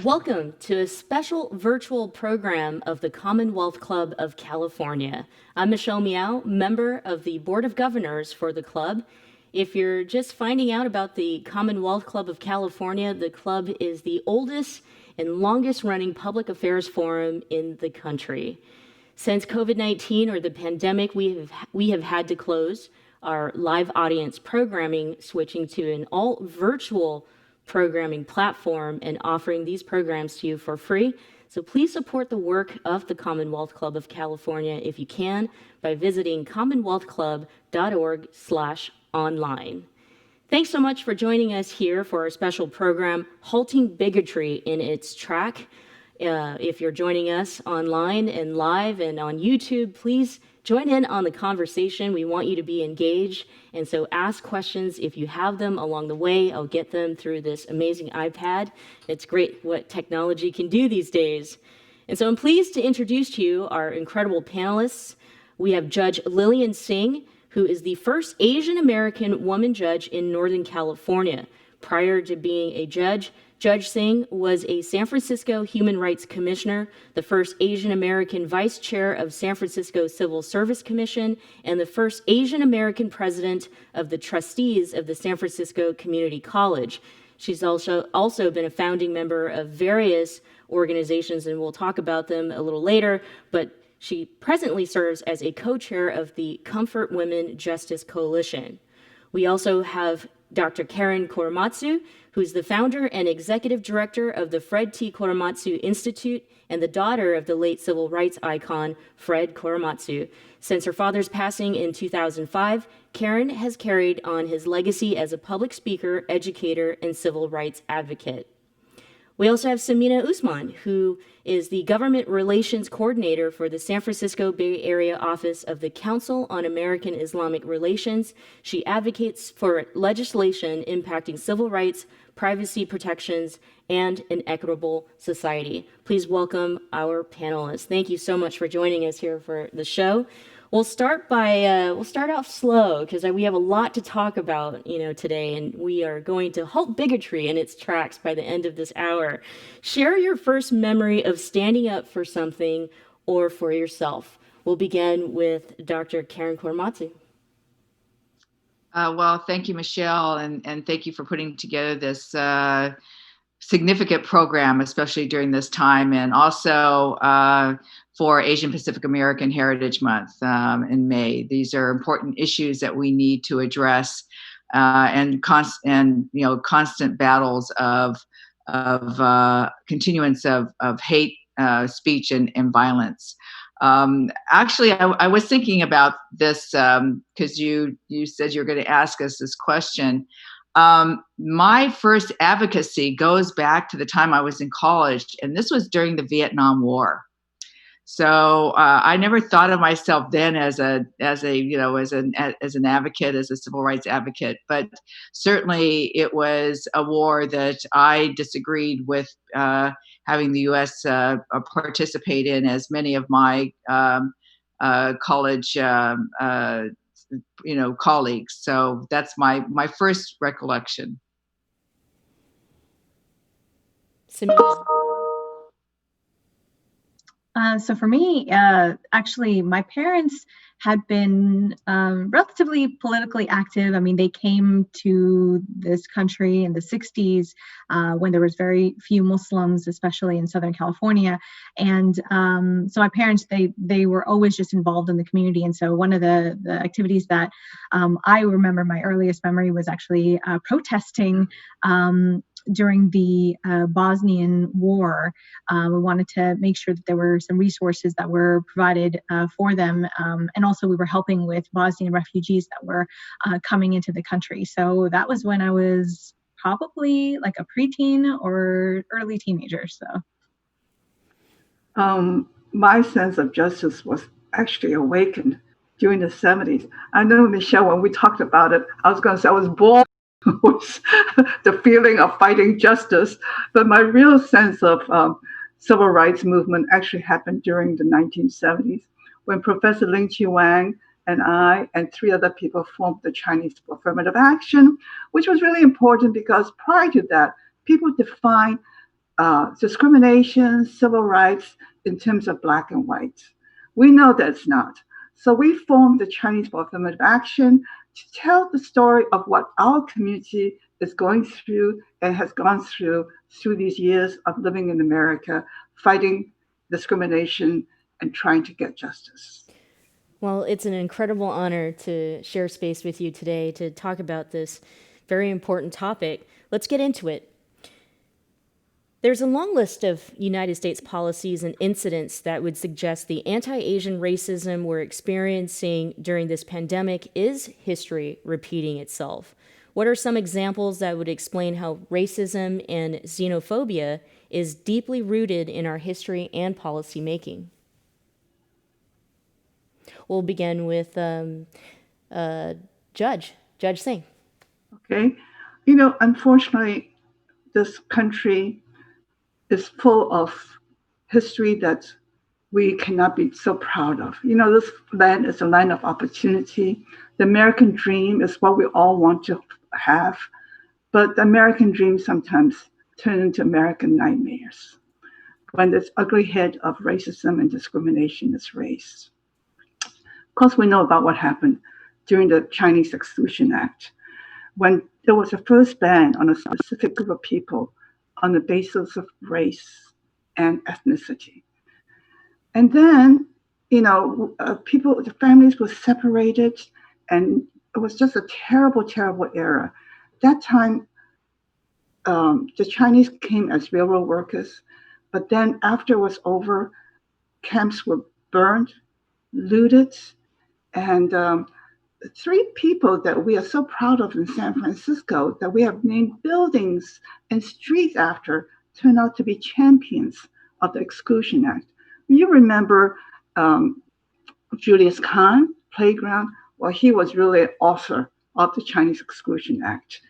Welcome to a special virtual program of the Commonwealth Club of California. I'm Michelle Miao, member of the Board of Governors for the club. If you're just finding out about the Commonwealth Club of California, the club is the oldest and longest running public affairs forum in the country. Since COVID-19 or the pandemic, we have had to close our live audience programming, switching to an all virtual programming platform and offering these programs to you for free. So please support the work of the Commonwealth Club of California if you can by visiting commonwealthclub.org/online. Thanks so much for joining us here for our special program, Halting Bigotry in Its Track. If you're joining us online and live and on YouTube, please join in on the conversation. We want you to be engaged. And so ask questions if you have them along the way. I'll get them through this amazing iPad. It's great what technology can do these days. And so I'm pleased to introduce to you our incredible panelists. We have Judge Lillian Singh, who is the first Asian American woman judge in Northern California. Prior to being a judge, Judge Singh was a San Francisco Human Rights Commissioner, the first Asian American Vice Chair of San Francisco Civil Service Commission, and the first Asian American President of the Trustees of the San Francisco Community College. She's also been a founding member of various organizations, and we'll talk about them a little later, but she presently serves as a co-chair of the Comfort Women Justice Coalition. We also have Dr. Karen Korematsu, who's the founder and executive director of the Fred T. Korematsu Institute and the daughter of the late civil rights icon, Fred Korematsu. Since her father's passing in 2005, Karen has carried on his legacy as a public speaker, educator, and civil rights advocate. We also have Samina Usman, who is the Government Relations Coordinator for the San Francisco Bay Area Office of the Council on American Islamic Relations. She advocates for legislation impacting civil rights, privacy protections, and an equitable society. Please welcome our panelists. Thank you so much for joining us here for the show. We'll start off slow because we have a lot to talk about, today, and we are going to halt bigotry in its tracks by the end of this hour. Share your first memory of standing up for something or for yourself. We'll begin with Dr. Karen Korematsu. Well, thank you, Michelle, and thank you for putting together this significant program, especially during this time, and also for Asian Pacific American Heritage Month in May. These are important issues that we need to address, and constant battles of continuance of hate speech and violence. Actually, I was thinking about this because you said you're going to ask us this question. My first advocacy goes back to the time I was in college, and this was during the Vietnam War. So I never thought of myself then as an advocate, as a civil rights advocate, but certainly it was a war that I disagreed with having the U.S. Participate in, as many of my college colleagues. So that's my first recollection. Samina. So for me, actually, my parents had been relatively politically active. I mean, they came to this country in the 60s when there was very few Muslims, especially in Southern California. And so my parents, they were always just involved in the community. And so one of the activities that I remember, my earliest memory was actually protesting during the Bosnian War. We wanted to make sure that there were some resources that were provided for them. And also we were helping with Bosnian refugees that were coming into the country. So that was when I was probably like a preteen or early teenager. So my sense of justice was actually awakened during the 70s. I know, Michelle, when we talked about it, I was going to say I was born with the feeling of fighting justice, but my real sense of civil rights movement actually happened during the 1970s when Professor Ling Chi Wang and I and 3 other people formed the Chinese Affirmative Action, which was really important because prior to that, people defined discrimination, civil rights in terms of black and white. We know that's not. So we formed the Chinese for Affirmative Action to tell the story of what our community is going through and has gone through these years of living in America, fighting discrimination and trying to get justice. Well, it's an incredible honor to share space with you today to talk about this very important topic. Let's get into it. There's a long list of United States policies and incidents that would suggest the anti-Asian racism we're experiencing during this pandemic is history repeating itself. What are some examples that would explain how racism and xenophobia is deeply rooted in our history and policy making? We'll begin with Judge Singh. Okay. Unfortunately, this country is full of history that we cannot be so proud of. This land is a land of opportunity. The American dream is what we all want to have, but the American dream sometimes turns into American nightmares when this ugly head of racism and discrimination is raised. Of course, we know about what happened during the Chinese Exclusion Act, when there was a first ban on a specific group of people on the basis of race and ethnicity. And then, the families were separated, and it was just a terrible, terrible era. That time, the Chinese came as railroad workers, but then after it was over, camps were burned, looted, and 3 people that we are so proud of in San Francisco that we have named buildings and streets after turned out to be champions of the Exclusion Act. You remember Julius Kahn, Playground? Well, he was really an author of the Chinese Exclusion Act.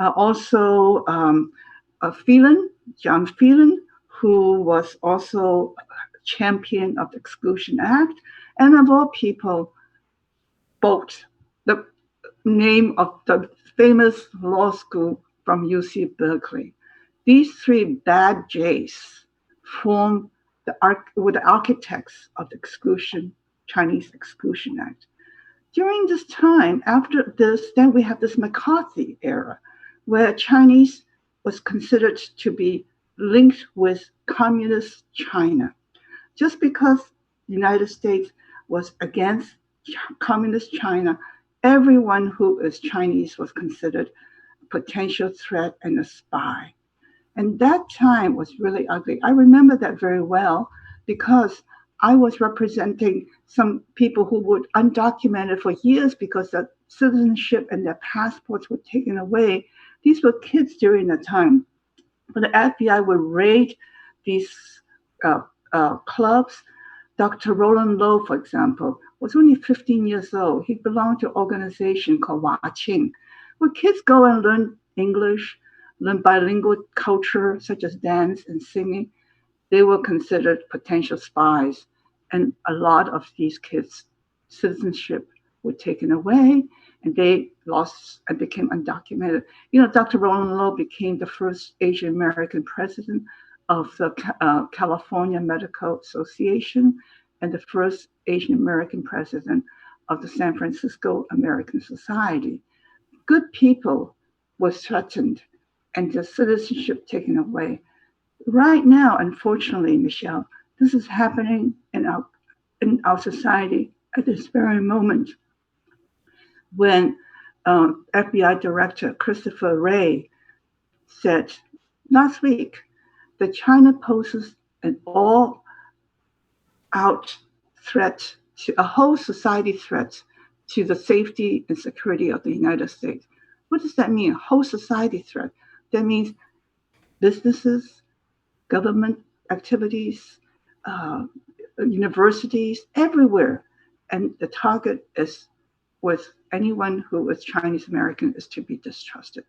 Also, John Phelan, who was also a champion of the Exclusion Act, and of all people, Bolt, the name of the famous law school from UC Berkeley. These 3 bad J's form were the architects of the Chinese Exclusion Act. During this time, after this, then we have this McCarthy era, where Chinese was considered to be linked with communist China. Just because the United States was against communist China, everyone who is Chinese was considered a potential threat and a spy. And that time was really ugly. I remember that very well because I was representing some people who were undocumented for years because their citizenship and their passports were taken away. These were kids during that time. But the FBI would raid these clubs. Dr. Roland Lowe, for example, was only 15 years old. He belonged to an organization called Hua Qing, where kids go and learn English, learn bilingual culture such as dance and singing. They were considered potential spies. And a lot of these kids' citizenship were taken away, and they lost and became undocumented. Dr. Roland Lowe became the first Asian American president of the California Medical Association and the first Asian American president of the San Francisco American Society. Good people were threatened and their citizenship taken away. Right now, unfortunately, Michelle, this is happening in our society at this very moment when FBI Director Christopher Wray said last week that China poses an all-out threat, to a whole society threat to the safety and security of the United States. What does that mean? A whole society threat. That means businesses, government activities, universities, everywhere. And the target is with anyone who is Chinese American is to be distrusted.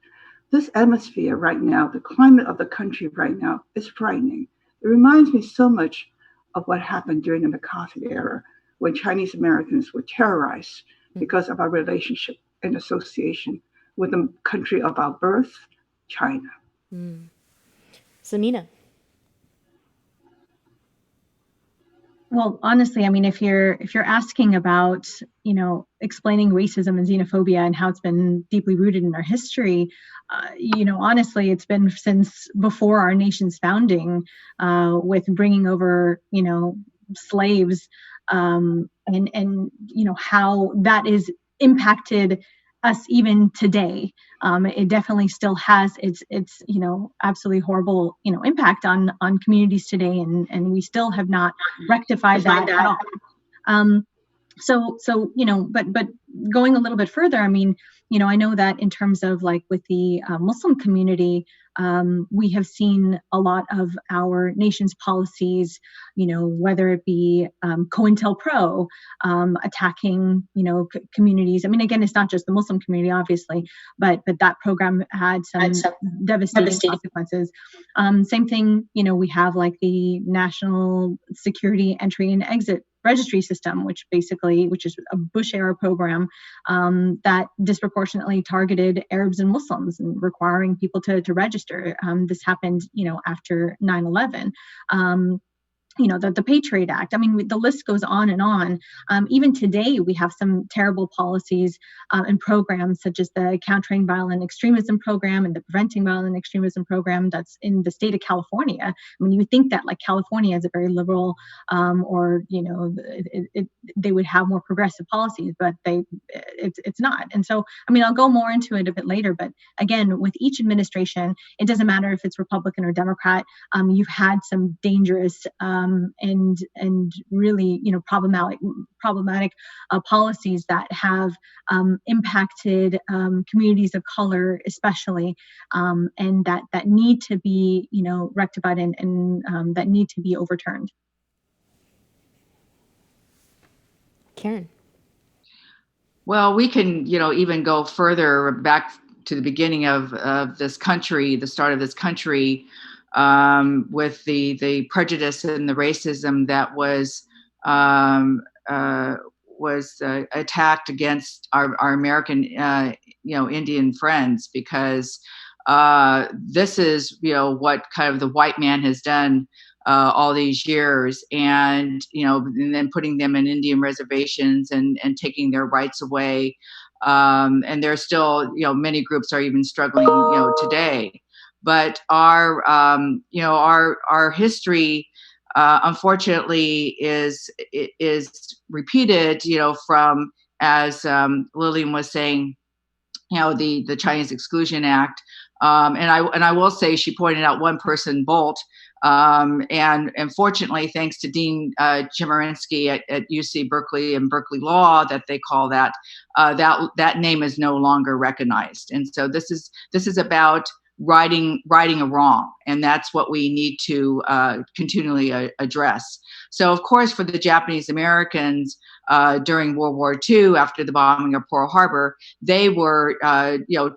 This atmosphere right now, the climate of the country right now is frightening. It reminds me so much of what happened during the McCarthy era when Chinese Americans were terrorized because of our relationship and association with the country of our birth, China. Samina. Well, honestly, I mean, if you're asking about, explaining racism and xenophobia and how it's been deeply rooted in our history, honestly, it's been since before our nation's founding, with bringing over, slaves, and how that is impacted us even today. It definitely still has its absolutely horrible impact on communities today, and we still have not rectified that at all. So but going a little bit further, I mean, I know that in terms of like with the Muslim community, we have seen a lot of our nation's policies, whether it be COINTELPRO attacking, communities. I mean, again, it's not just the Muslim community, obviously, but that program had some devastating consequences. Same thing, we have like the National Security Entry and Exit Registry System, which is a Bush era program that disproportionately targeted Arabs and Muslims and requiring people to register. This happened, after 9/11. The Patriot Act. I mean, the list goes on and on. Even today, we have some terrible policies and programs such as the Countering Violent Extremism Program and the Preventing Violent Extremism Program that's in the state of California. I mean, you would think that like California is a very liberal, or they would have more progressive policies, but it's not. And so, I mean, I'll go more into it a bit later. But again, with each administration, it doesn't matter if it's Republican or Democrat. You've had some dangerous and really problematic policies that have impacted communities of color especially, and that need to be rectified and that need to be overturned. Karen. Well, we can even go further back to the beginning of this country, the start of this country, with the prejudice and the racism that was attacked against our American Indian friends, because this is what kind of the white man has done all these years, and then putting them in Indian reservations and taking their rights away, and there's still many groups are even struggling today. But our history, unfortunately, is repeated. From, as Lillian was saying, the Chinese Exclusion Act, and I will say, she pointed out one person, Bolt, and fortunately, thanks to Dean Chemerinsky at UC Berkeley and Berkeley Law, that they call that name is no longer recognized, and so this is about righting a wrong, and that's what we need to continually address. So, of course, for the Japanese Americans during World War II, after the bombing of Pearl Harbor, they were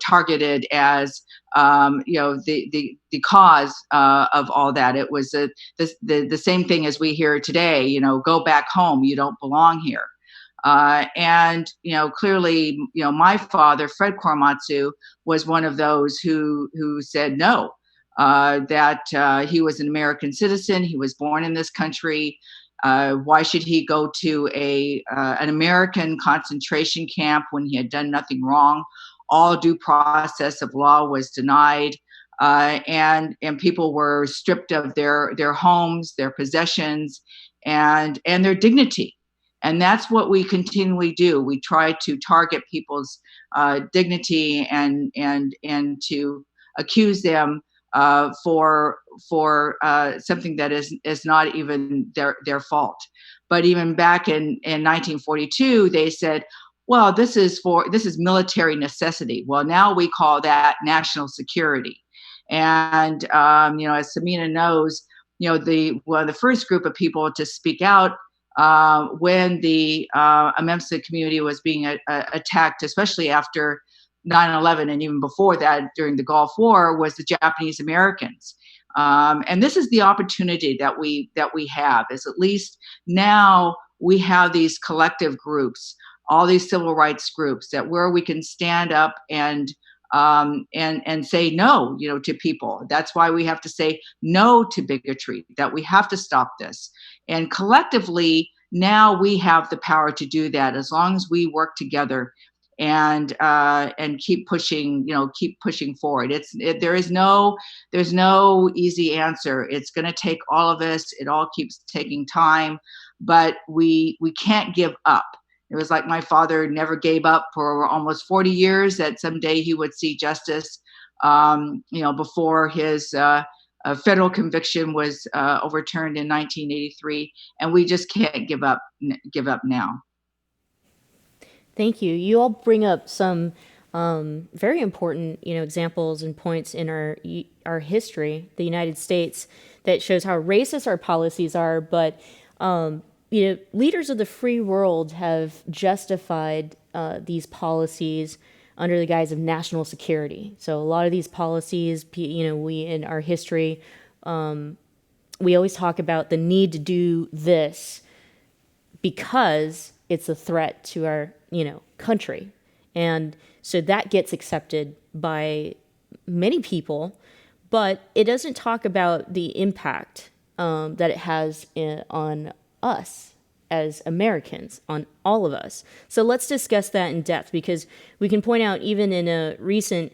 targeted as the cause of all that. It was the same thing as we hear today. Go back home. You don't belong here. And clearly, my father, Fred Korematsu, was one of those who said no, that he was an American citizen. He was born in this country. Why should he go to an American concentration camp when he had done nothing wrong? All due process of law was denied, and people were stripped of their homes, their possessions, and their dignity. And that's what we continually do. We try to target people's dignity and to accuse them for something that is not even their fault. But even back in 1942, they said, well, this is military necessity. Well, now we call that national security. And as Samina knows, the first group of people to speak out when the Amemsa community was being attacked, especially after 9/11 and even before that during the Gulf War, was the Japanese Americans. And this is the opportunity that we have, is at least now we have these collective groups, all these civil rights groups, that where we can stand up and and say no, to people. That's why we have to say no to bigotry, that we have to stop this. And collectively, now we have the power to do that as long as we work together and keep pushing, keep pushing forward. There's no easy answer. It's going to take all of us. It all keeps taking time, but we can't give up. It was like my father never gave up for almost 40 years, that someday he would see justice, before his federal conviction was overturned in 1983. And we just can't give up now. Thank you. You all bring up some very important, examples and points in our history, the United States, that shows how racist our policies are. But leaders of the free world have justified these policies under the guise of national security. So a lot of these policies, we in our history, we always talk about the need to do this because it's a threat to our country. And so that gets accepted by many people, but it doesn't talk about the impact that it has on us as Americans, on all of us. So let's discuss that in depth, because we can point out, even in recent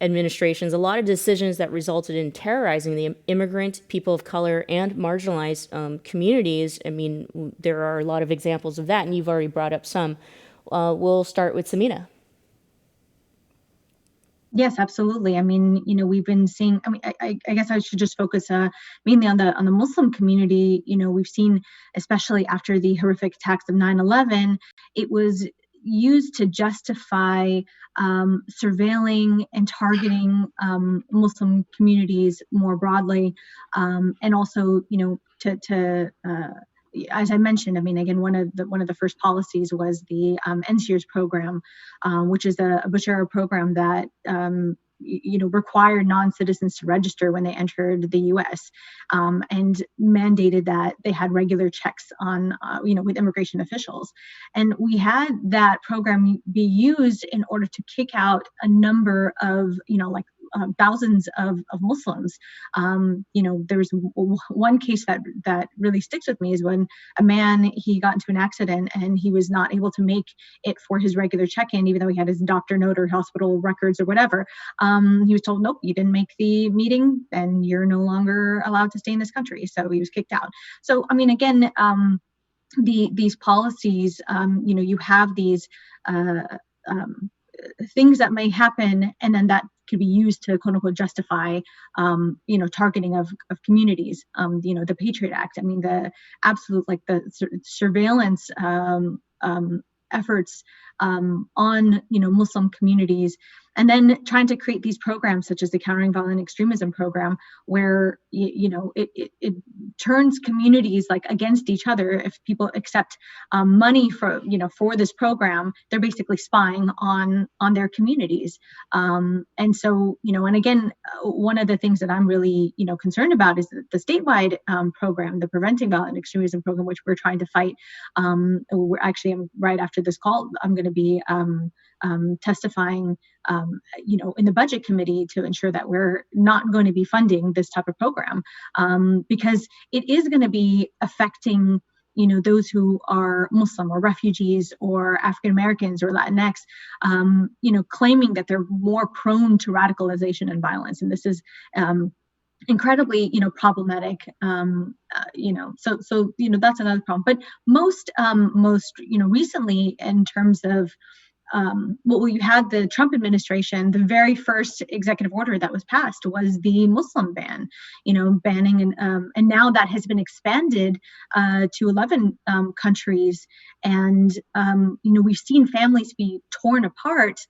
administrations, a lot of decisions that resulted in terrorizing the immigrant, people of color, and marginalized communities. I mean, there are a lot of examples of that, and you've already brought up some. We'll start with Samina. Yes, absolutely. I mean, we've been seeing, I guess I should just focus mainly on the Muslim community. We've seen, especially after the horrific attacks of 9/11, it was used to justify surveilling and targeting Muslim communities more broadly, and also, to as I mentioned, again, one of the first policies was the NSEERS program, which is a Bashar program that required non-citizens to register when they entered the U.S. And mandated that they had regular checks on, with immigration officials. And we had that program be used in order to kick out a number of, thousands of Muslims. There's one case that really sticks with me, is when a man, he got into an accident and he was not able to make it for his regular check-in, even though he had his doctor note or hospital records or whatever. He was told, nope, you didn't make the meeting and you're no longer allowed to stay in this country. So he was kicked out. So, again, these policies, you have these things that may happen, and then that could be used to quote unquote justify, targeting of communities. The Patriot Act. The absolute, the surveillance efforts on Muslim communities, and then trying to create these programs such as the Countering Violent Extremism program, where it turns communities against each other. If people accept money for this program, they're basically spying on their communities. And so and again, one of the things that I'm really concerned about is the statewide program, the Preventing Violent Extremism program, which we're trying to fight. Right after this call, I'm going to be testifying in the budget committee to ensure that we're not going to be funding this type of program, because it is going to be affecting those who are Muslim or refugees or African Americans or Latinx, claiming that they're more prone to radicalization and violence. And this is incredibly problematic. So that's another problem. But most recently, in terms of you had the Trump administration, the very first executive order that was passed was the Muslim ban, banning, and now that has been expanded to 11 countries. And, we've seen families be torn apart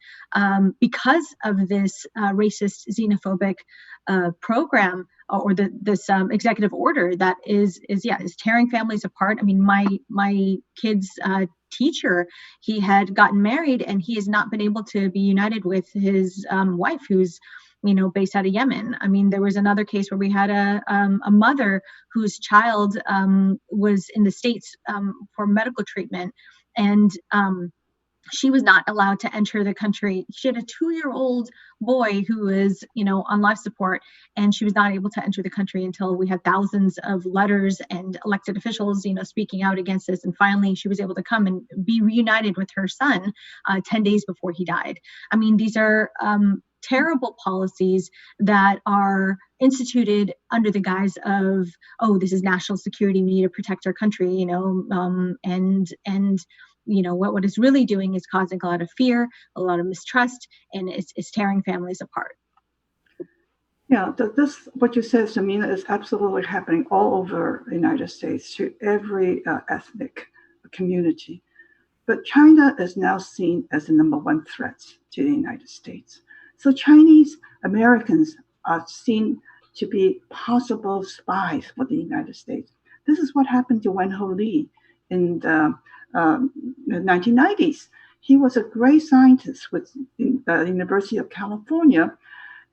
because of this racist, xenophobic program, or this executive order that is tearing families apart. My kid's teacher, he had gotten married and he has not been able to be united with his wife, who's based out of Yemen. There was another case where we had a mother whose child was in the States for medical treatment, and she was not allowed to enter the country. She had a 2-year-old boy who was, on life support, and she was not able to enter the country until we had thousands of letters and elected officials, speaking out against this. And finally, she was able to come and be reunited with her son 10 days before he died. I mean, these are terrible policies that are instituted under the guise of, oh, this is national security, we need to protect our country, and what it's really doing is causing a lot of fear, a lot of mistrust, and it's tearing families apart. Yeah, this what you said, Samina, is absolutely happening all over the United States to every ethnic community. But China is now seen as the number one threat to the United States. So Chinese Americans are seen to be possible spies for the United States. This is what happened to Wen Ho Lee in the 1990s. He was a great scientist with the University of California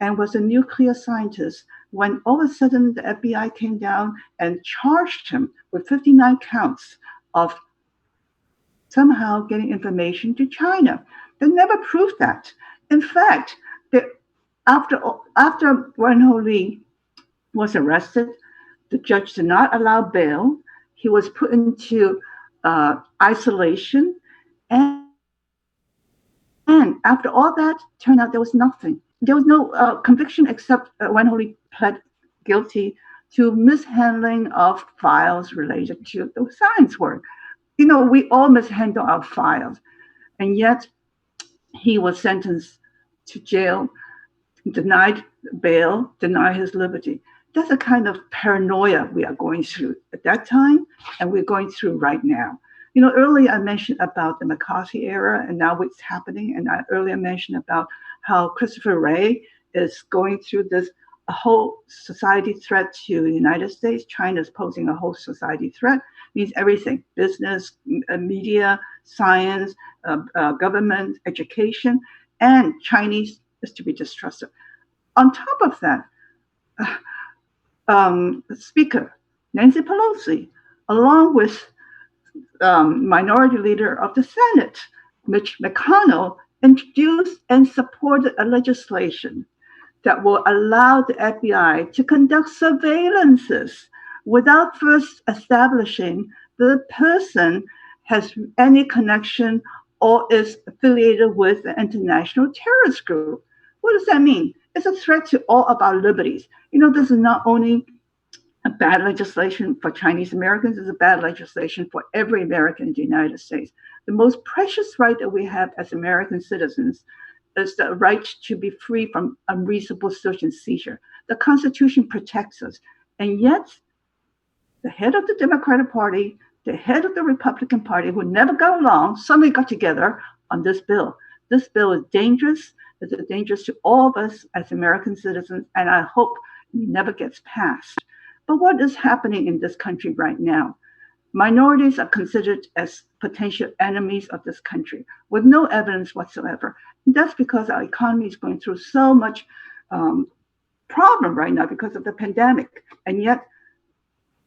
and was a nuclear scientist when all of a sudden the FBI came down and charged him with 59 counts of somehow getting information to China. They never proved that. In fact, after Wen Ho Lee was arrested, the judge did not allow bail. He was put into isolation, and after all that, turned out there was nothing. There was no conviction except Wen Ho Lee pled guilty to mishandling of files related to the science work. We all mishandle our files, and yet he was sentenced to jail, denied bail, denied his liberty. That's the kind of paranoia we are going through at that time, and we're going through right now. Earlier I mentioned about the McCarthy era, and now what's happening. And I earlier mentioned about how Christopher Wray is going through this a whole society threat to the United States. China is posing a whole society threat. Means everything: business, media, science, government, education, and Chinese is to be distrusted. On top of that, Speaker Nancy Pelosi, along with Minority Leader of the Senate, Mitch McConnell, introduced and supported a legislation that will allow the FBI to conduct surveillances without first establishing the person has any connection or is affiliated with an international terrorist group. What does that mean? It's a threat to all of our liberties. This is not only a bad legislation for Chinese Americans, it's a bad legislation for every American in the United States. The most precious right that we have as American citizens is the right to be free from unreasonable search and seizure. The Constitution protects us. And yet, the head of the Democratic Party, the head of the Republican Party, who never got along, suddenly got together on this bill. This bill is dangerous. It's dangerous to all of us as American citizens, and I hope it never gets passed. But what is happening in this country right now? Minorities are considered as potential enemies of this country with no evidence whatsoever. And that's because our economy is going through so much problem right now because of the pandemic. And yet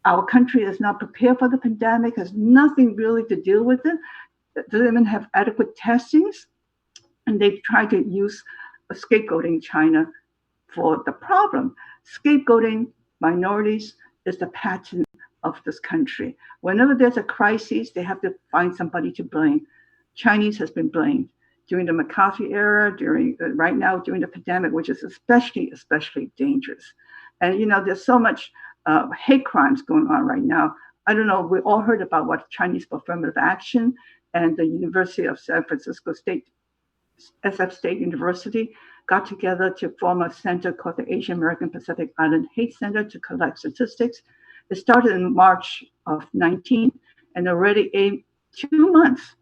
our country is not prepared for the pandemic, has nothing really to do with it. It doesn't even have adequate testings. And they've tried to use scapegoating China for the problem. Scapegoating minorities is the pattern of this country. Whenever there's a crisis, they have to find somebody to blame. Chinese has been blamed during the McCarthy era, right now during the pandemic, which is especially dangerous. And there's so much hate crimes going on right now. I don't know. We all heard about what Chinese for Affirmative Action and the University of San Francisco State, SF State University, got together to form a center called the Asian American Pacific Island Hate Center to collect statistics. It started in March of 19, and already in 2 months,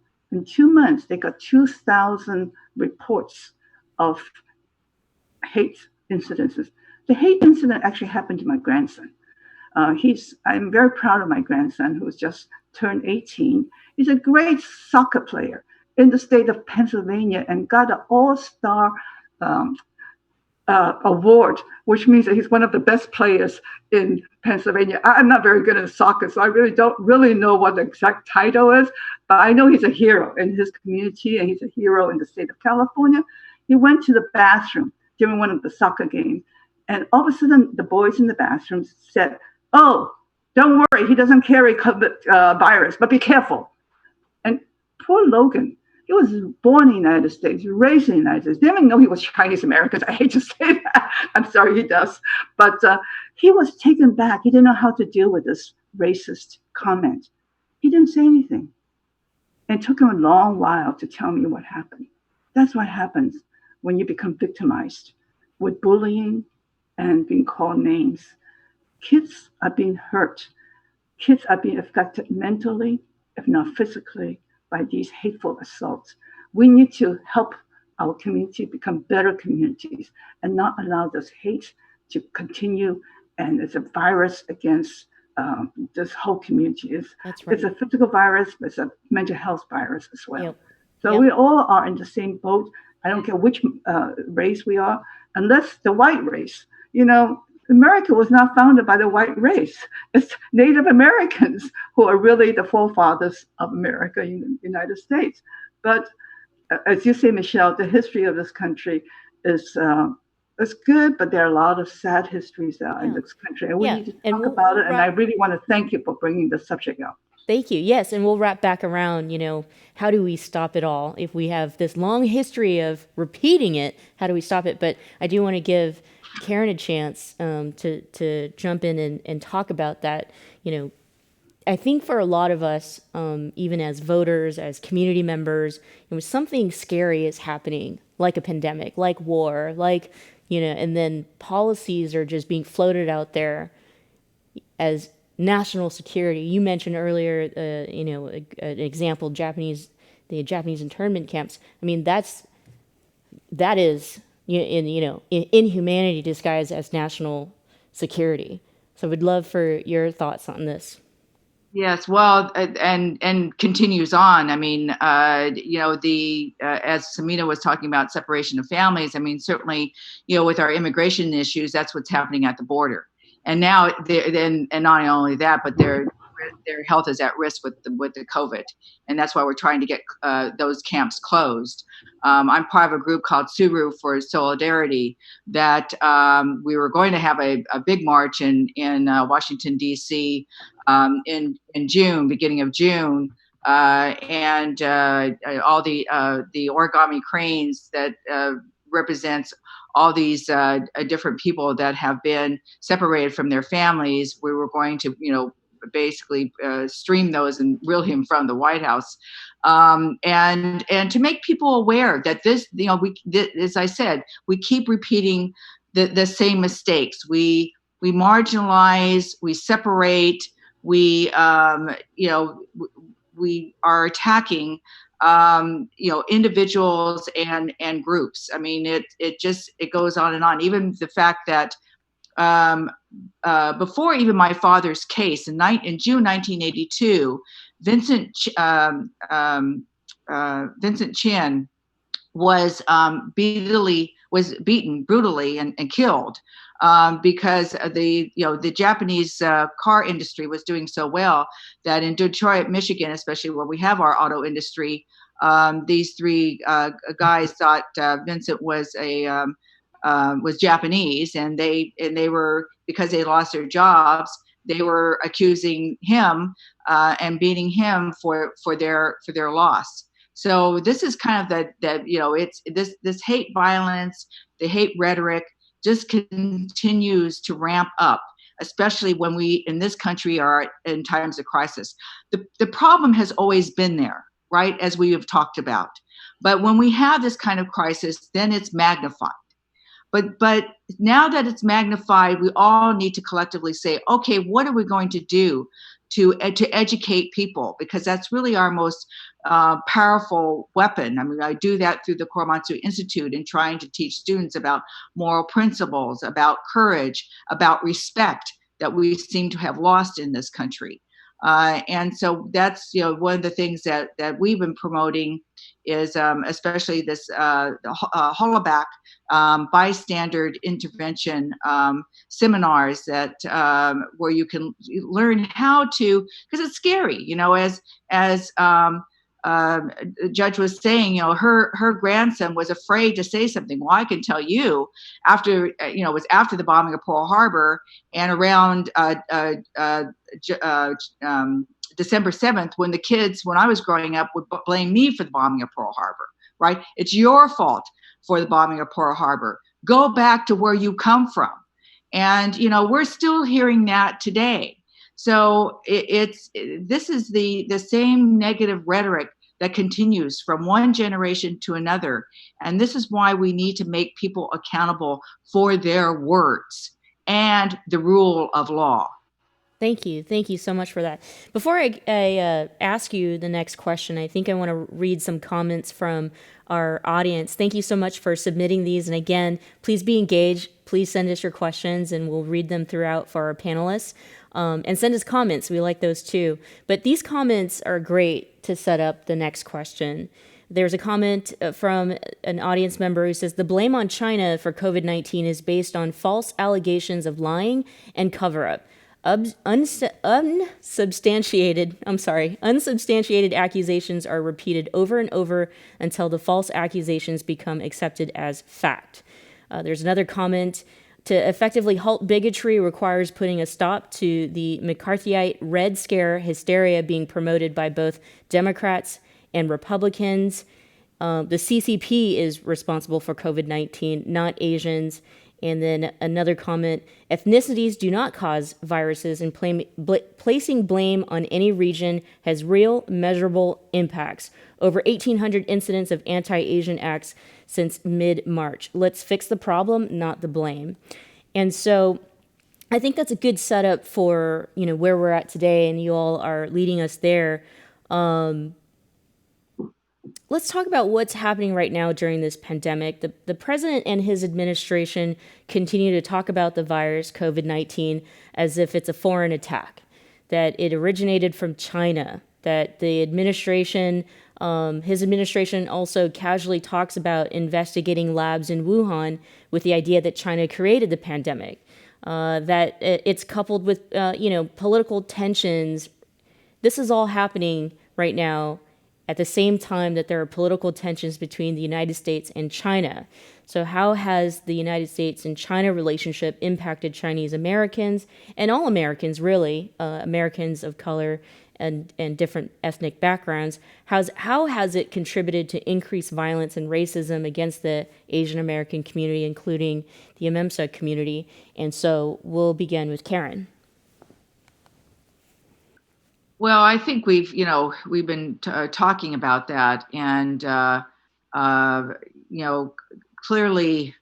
they got 2,000 reports of hate incidences. The hate incident actually happened to my grandson. I'm very proud of my grandson, who's just turned 18. He's a great soccer player in the state of Pennsylvania and got an all-star award, which means that he's one of the best players in Pennsylvania. I'm not very good at soccer, so I really don't really know what the exact title is, but I know he's a hero in his community and he's a hero in the state of California. He went to the bathroom during one of the soccer games, and all of a sudden the boys in the bathroom said, "Oh, don't worry, he doesn't carry COVID virus, but be careful." And poor Logan, he was born in the United States, raised in the United States. Didn't even know he was Chinese American. I hate to say that. I'm sorry, he does. But he was taken back. He didn't know how to deal with this racist comment. He didn't say anything. And it took him a long while to tell me what happened. That's what happens when you become victimized with bullying and being called names. Kids are being hurt. Kids are being affected mentally, if not physically, by these hateful assaults. We need to help our community become better communities and not allow this hate to continue. And it's a virus against this whole community. That's right. It's a physical virus, but it's a mental health virus as well. Yep. So Yep. we all are in the same boat. I don't care which race we are, unless the white race. You know, America was not founded by the white race. It's Native Americans who are really the forefathers of America in the United States. But as you say, Michelle, the history of this country is good, but there are a lot of sad histories in this country. And we Yeah. need to And talk we'll- about we'll it. And I wrap- really want to thank you for bringing the subject up. Thank you. Yes, and we'll wrap back around, how do we stop it all? If we have this long history of repeating it, how do we stop it? But I do want to give Karen a chance to jump in and talk about that. I think for a lot of us, even as voters, as community members, something scary is happening, like a pandemic, like war, and then policies are just being floated out there as national security. You mentioned earlier, an example, the Japanese internment camps. I mean, that is inhumanity disguised as national security. So I would love for your thoughts on this. Yes, well, and continues on. I mean, as Samina was talking about separation of families, I mean, certainly, with our immigration issues, that's what's happening at the border. And now, and not only that, but their health is at risk with the COVID, and that's why we're trying to get those camps closed. I'm part of a group called Suru for Solidarity that we were going to have a big march in Washington D.C. In June, beginning of June, and all the origami cranes that represents all these different people that have been separated from their families. We were going to, basically stream those and reel him from the White House, and to make people aware that this, as I said, we keep repeating the same mistakes. We marginalize, we separate, we are attacking individuals and groups. I mean, it goes on and on. Even the fact that before even my father's case in June 1982, Vincent Chin was beaten brutally and killed because the Japanese car industry was doing so well that in Detroit, Michigan, especially where we have our auto industry, these three guys thought Vincent was Japanese, and they were, because they lost their jobs, they were accusing him and beating him for their loss. So this is kind of it's this hate violence, the hate rhetoric just continues to ramp up, especially when we in this country are in times of crisis. The problem has always been there, right, as we have talked about. But when we have this kind of crisis, then it's magnified. But now that it's magnified, we all need to collectively say, okay, what are we going to do to educate people? Because that's really our most powerful weapon. I mean, I do that through the Korematsu Institute and trying to teach students about moral principles, about courage, about respect that we seem to have lost in this country. And so that's, one of the things that we've been promoting is especially this Holoback bystander intervention seminars that where you can learn how to, because it's scary, as the judge was saying, her grandson was afraid to say something. Well, I can tell you, after it was after the bombing of Pearl Harbor and around December 7th, when the kids, when I was growing up, would blame me for the bombing of Pearl Harbor. Right? It's your fault for the bombing of Pearl Harbor. Go back to where you come from. And we're still hearing that today. So this is the same negative rhetoric that continues from one generation to another. And this is why we need to make people accountable for their words and the rule of law. Thank you. Thank you so much for that. Before I ask you the next question, I think I want to read some comments from our audience. Thank you so much for submitting these. And again, please be engaged. Please send us your questions and we'll read them throughout for our panelists. And send us comments. We like those too. But these comments are great to set up the next question. There's a comment from an audience member who says, the blame on China for COVID-19 is based on false allegations of lying and cover-up. Unsubstantiated accusations are repeated over and over until the false accusations become accepted as fact. There's another comment. To effectively halt bigotry requires putting a stop to the McCarthyite Red Scare hysteria being promoted by both Democrats and Republicans. The CCP is responsible for COVID-19, not Asians. And then another comment, ethnicities do not cause viruses, and placing blame on any region has real, measurable impacts. Over 1,800 incidents of anti-Asian acts since mid-March. Let's fix the problem, not the blame. And so I think that's a good setup for, where we're at today, and you all are leading us there. Let's talk about what's happening right now during this pandemic. The president and his administration continue to talk about the virus, COVID-19, as if it's a foreign attack, that it originated from China, that the administration, his administration also casually talks about investigating labs in Wuhan with the idea that China created the pandemic, that it's coupled with, political tensions. This is all happening right now at the same time that there are political tensions between the United States and China. So how has the United States and China relationship impacted Chinese Americans and all Americans, really, Americans of color and different ethnic backgrounds? How has it contributed to increased violence and racism against the Asian American community, including the Amemsa community? And so we'll begin with Karen. Well, I think we've been talking about that, and clearly,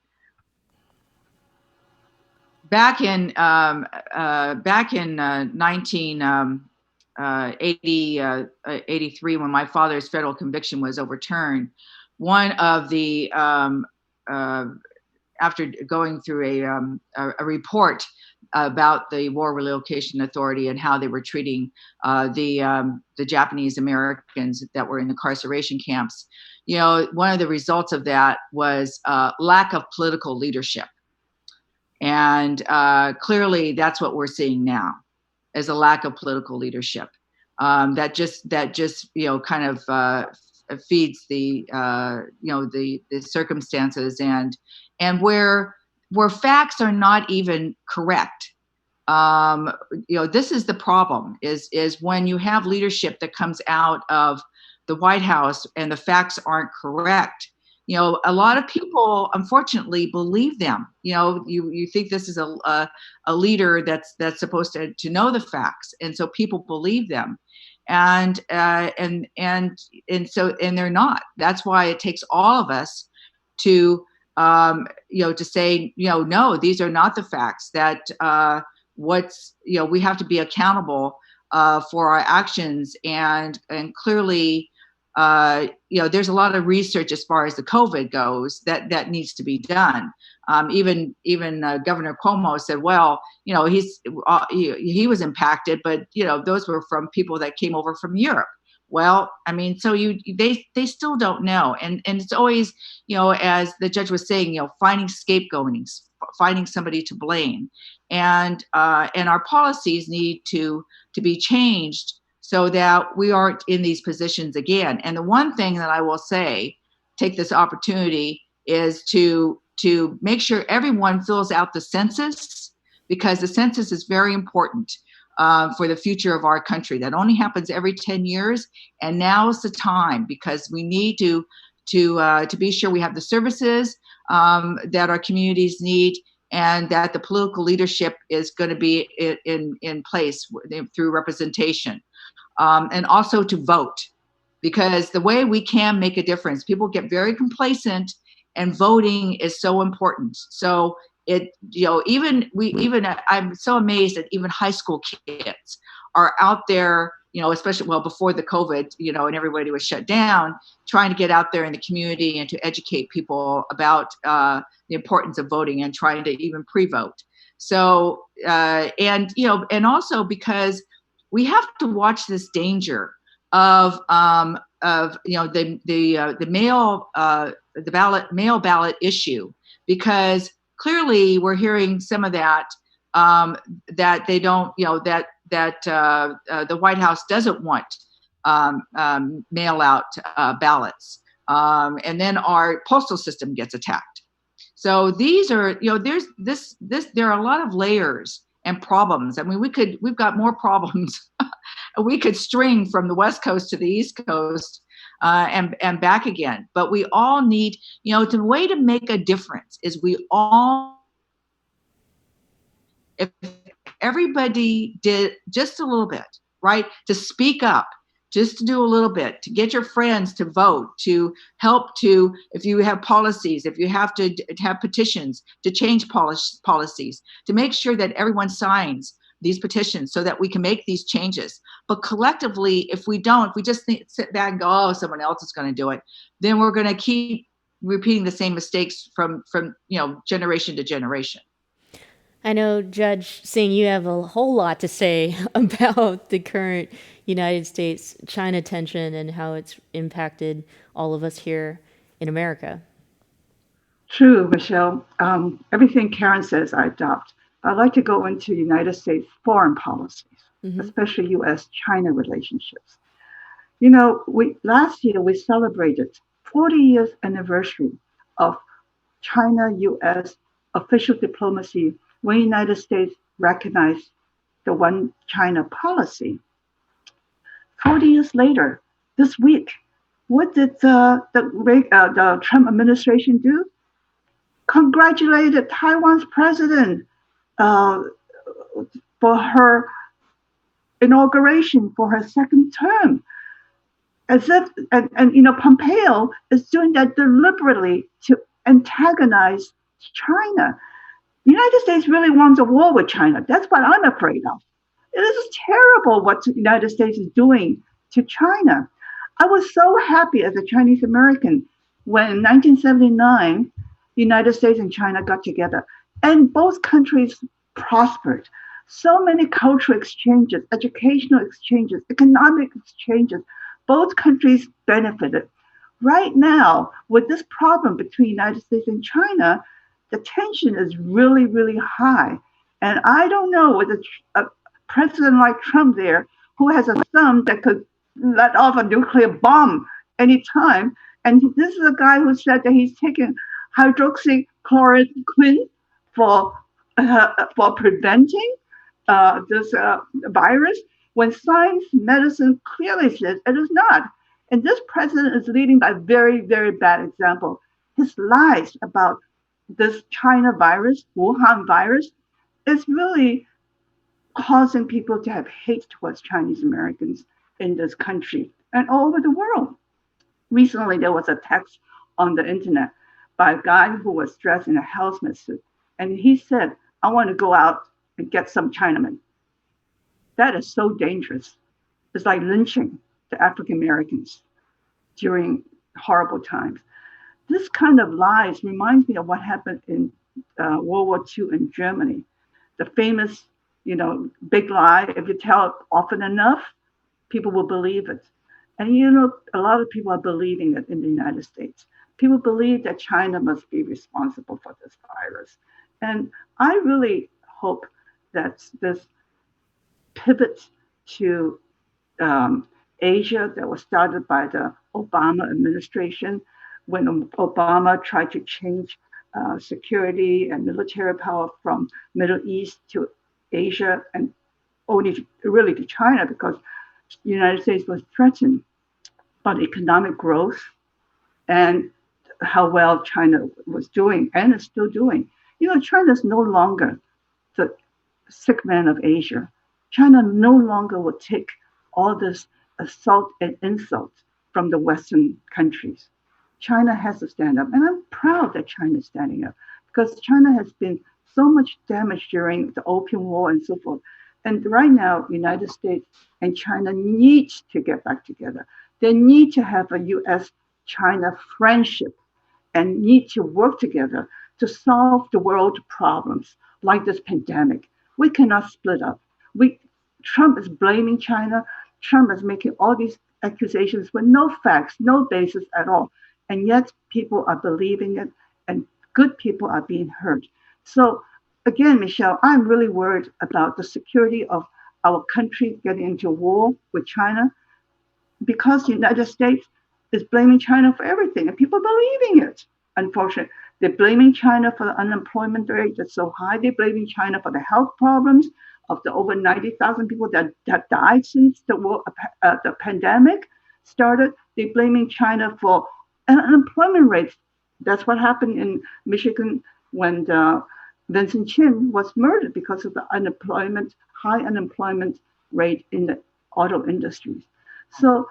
back in 1983, when my father's federal conviction was overturned, one of the after going through a report about the War Relocation Authority and how they were treating the Japanese Americans that were in incarceration camps. One of the results of that was lack of political leadership. And clearly that's what we're seeing now, is a lack of political leadership. That just kind of feeds the circumstances and where facts are not even correct. This is the problem, is when you have leadership that comes out of the White House and the facts aren't correct. A lot of people, unfortunately, believe them. You think this is a leader that's supposed to know the facts, and so people believe them, and they're not. That's why it takes all of us to say, no, these are not the facts. That we have to be accountable for our actions, and clearly, there's a lot of research as far as the COVID goes that needs to be done. Even Governor Cuomo said, well, he was impacted, but those were from people that came over from Europe. Well, I mean, so they still don't know, and it's always, as the judge was saying, finding scapegoating, finding somebody to blame, and our policies need to be changed so that we aren't in these positions again. And the one thing that I will say, take this opportunity, is to make sure everyone fills out the census, because the census is very important for the future of our country. That only happens every 10 years, and now is the time, because we need to be sure we have the services that our communities need, and that the political leadership is going to be in place through representation, and also to vote, because the way we can make a difference, people get very complacent, and voting is so important. So I'm so amazed that even high school kids are out there, especially, before the COVID, and everybody was shut down, trying to get out there in the community and to educate people about the importance of voting, and trying to even pre-vote. So, and also because we have to watch this danger of the mail ballot issue, because clearly we're hearing some of that, that they don't, that the White House doesn't want mail out ballots, and then our postal system gets attacked. So these are, there are a lot of layers and problems. I mean, we've got more problems we could string from the West Coast to the East Coast, and back again. But we all need, the way to make a difference is if everybody did just a little bit, right, to speak up, just to do a little bit, to get your friends to vote, to help if you have policies, if you have to have petitions to change policies, to make sure that everyone signs these petitions so that we can make these changes. But collectively, if we just sit back and go, oh, someone else is going to do it, then we're going to keep repeating the same mistakes from generation to generation. I know, Judge Singh, you have a whole lot to say about the current United States-China tension and how it's impacted all of us here in America. True, Michelle. Everything Karen says, I adopt. I'd like to go into United States foreign policies, especially U.S.-China relationships. Last year we celebrated 40 years anniversary of China-U.S. official diplomacy when the United States recognized the One China policy. 40 years later, this week, what did the Trump administration do? Congratulated Taiwan's president for her inauguration for her second term, as if and Pompeo is doing that deliberately to antagonize China. The United States really wants a war with China. That's what I'm afraid of. It is terrible what the United States is doing to China. I was so happy as a Chinese American when in 1979, the United States and China got together, and both countries prospered. So many cultural exchanges, educational exchanges, economic exchanges, both countries benefited. Right now, with this problem between the United States and China, the tension is really, really high. And I don't know with a president like Trump there, who has a thumb that could let off a nuclear bomb anytime. And this is a guy who said that he's taking hydroxychloroquine for preventing this virus, when science, medicine clearly says it is not. And this president is leading by very, very bad example. His lies about this China virus, Wuhan virus, is really causing people to have hate towards Chinese Americans in this country and all over the world. Recently, there was a text on the internet by a guy who was dressed in a hazmat suit. And he said, I want to go out and get some Chinamen. That is so dangerous. It's like lynching the African Americans during horrible times. This kind of lies reminds me of what happened in World War II in Germany. The famous, big lie, if you tell it often enough, people will believe it. And a lot of people are believing it in the United States. People believe that China must be responsible for this virus. And I really hope that this pivot to Asia that was started by the Obama administration when Obama tried to change security and military power from Middle East to Asia and only really to China because the United States was threatened by economic growth and how well China was doing and is still doing. China is no longer the sick man of Asia. China no longer will take all this assault and insult from the Western countries. China has to stand up. And I'm proud that China is standing up because China has been so much damaged during the Opium War and so forth. And right now, United States and China need to get back together. They need to have a U.S.-China friendship and need to work together to solve the world problems like this pandemic. We cannot split up. Trump is blaming China. Trump is making all these accusations with no facts, no basis at all. And yet people are believing it and good people are being hurt. So again, Michelle, I'm really worried about the security of our country getting into war with China because the United States is blaming China for everything and people are believing it. Unfortunately, they're blaming China for the unemployment rate that's so high. They're blaming China for the health problems of the over 90,000 people that died since the pandemic started. They're blaming China for unemployment rates. That's what happened in Michigan when Vincent Chin was murdered because of the high unemployment rate in the auto industries. So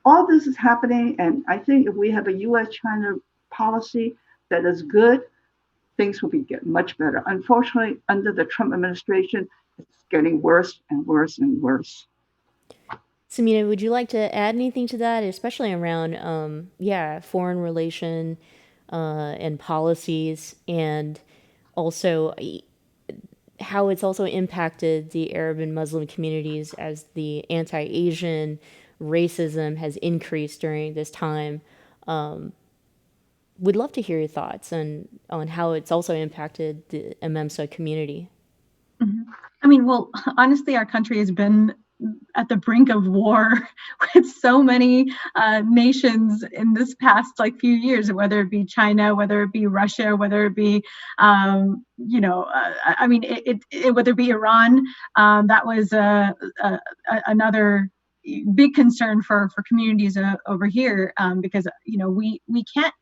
all this is happening, and I think if we have a U.S.-China policy that is good, things will get much better. Unfortunately, under the Trump administration, it's getting worse and worse and worse. Samina, would you like to add anything to that, especially around, foreign relation and policies, and also how it's also impacted the Arab and Muslim communities as the anti-Asian racism has increased during this time? We'd love to hear your thoughts on how it's also impacted the MEMSA community. Mm-hmm. I mean, well, honestly, our country has been at the brink of war with so many nations in this past few years, whether it be China, whether it be Russia, whether it be, whether it be Iran. That was another big concern for communities over here because, we can't,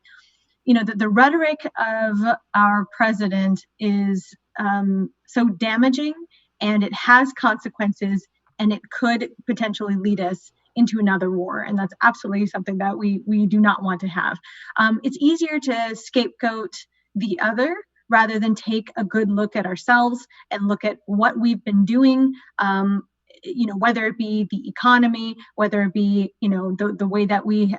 the rhetoric of our president is so damaging and it has consequences and it could potentially lead us into another war. And that's absolutely something that we do not want to have. It's easier to scapegoat the other rather than take a good look at ourselves and look at what we've been doing, whether it be the economy, whether it be, the way that we,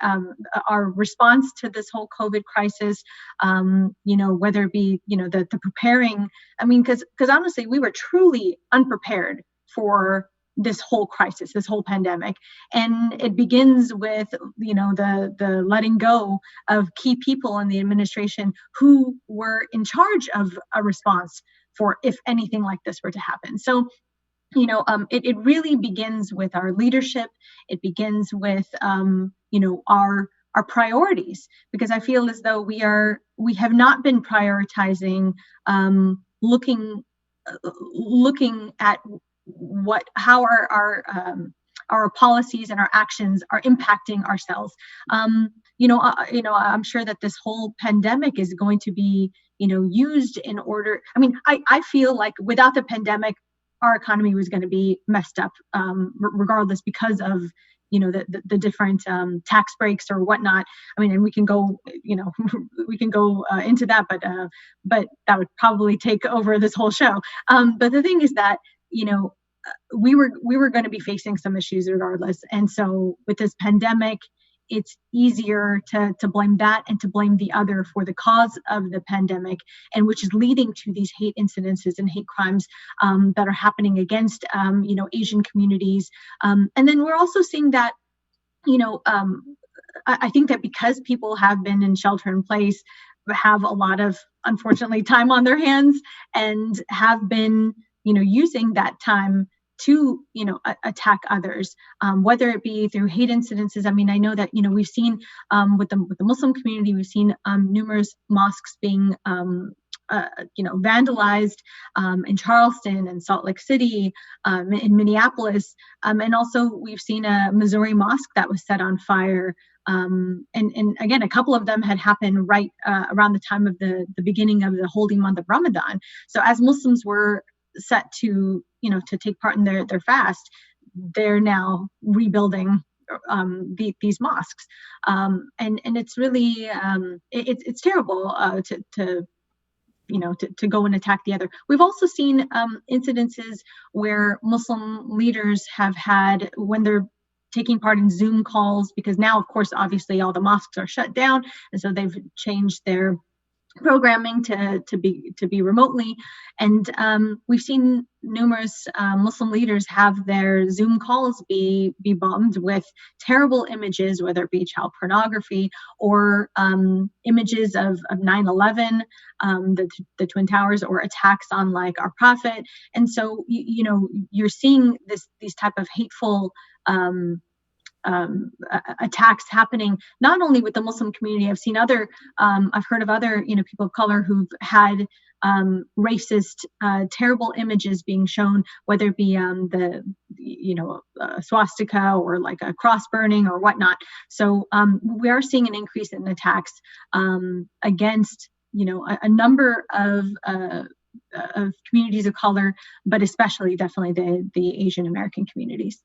our response to this whole COVID crisis, whether it be, the preparing, because honestly, we were truly unprepared for this whole crisis, this whole pandemic. And it begins with, the letting go of key people in the administration who were in charge of a response for if anything like this were to happen. So, it really begins with our leadership. It begins with, our priorities, because I feel as though we have not been prioritizing, looking at how our policies and our actions are impacting ourselves. I'm sure that this whole pandemic is going to be, used in order. I feel like without the pandemic, our economy was going to be messed up, regardless, because of the different tax breaks or whatnot. And we can go, into that, but that would probably take over this whole show. But the thing is that we were going to be facing some issues regardless. And so with this pandemic, it's easier to blame that and to blame the other for the cause of the pandemic, and which is leading to these hate incidences and hate crimes that are happening against, Asian communities. And then we're also seeing that, I think that because people have been in shelter in place, have a lot of, unfortunately, time on their hands, and have been, using that time to, attack others, whether it be through hate incidences. I mean, I know that, we've seen with the Muslim community, we've seen numerous mosques being vandalized in Charleston and Salt Lake City, in Minneapolis, and also we've seen a Missouri mosque that was set on fire. And again, a couple of them had happened right around the time of the beginning of the holy month of Ramadan. So as Muslims were set to take part in their fast, they're now rebuilding these mosques, and it's really it's terrible to go and attack the other. We've also seen incidences where Muslim leaders have had, when they're taking part in Zoom calls, because now, of course, obviously all the mosques are shut down, and so they've changed their programming to be remotely, and we've seen numerous Muslim leaders have their Zoom calls be bombed with terrible images, whether it be child pornography or images of 9/11, the Twin Towers, or attacks on like our Prophet. And so you're seeing these type of hateful attacks happening not only with the Muslim community. I've seen I've heard of other people of color who've had racist terrible images being shown, whether it be the swastika or like a cross burning or whatnot. So we are seeing an increase in attacks against a number of communities of color, but especially definitely the Asian American communities.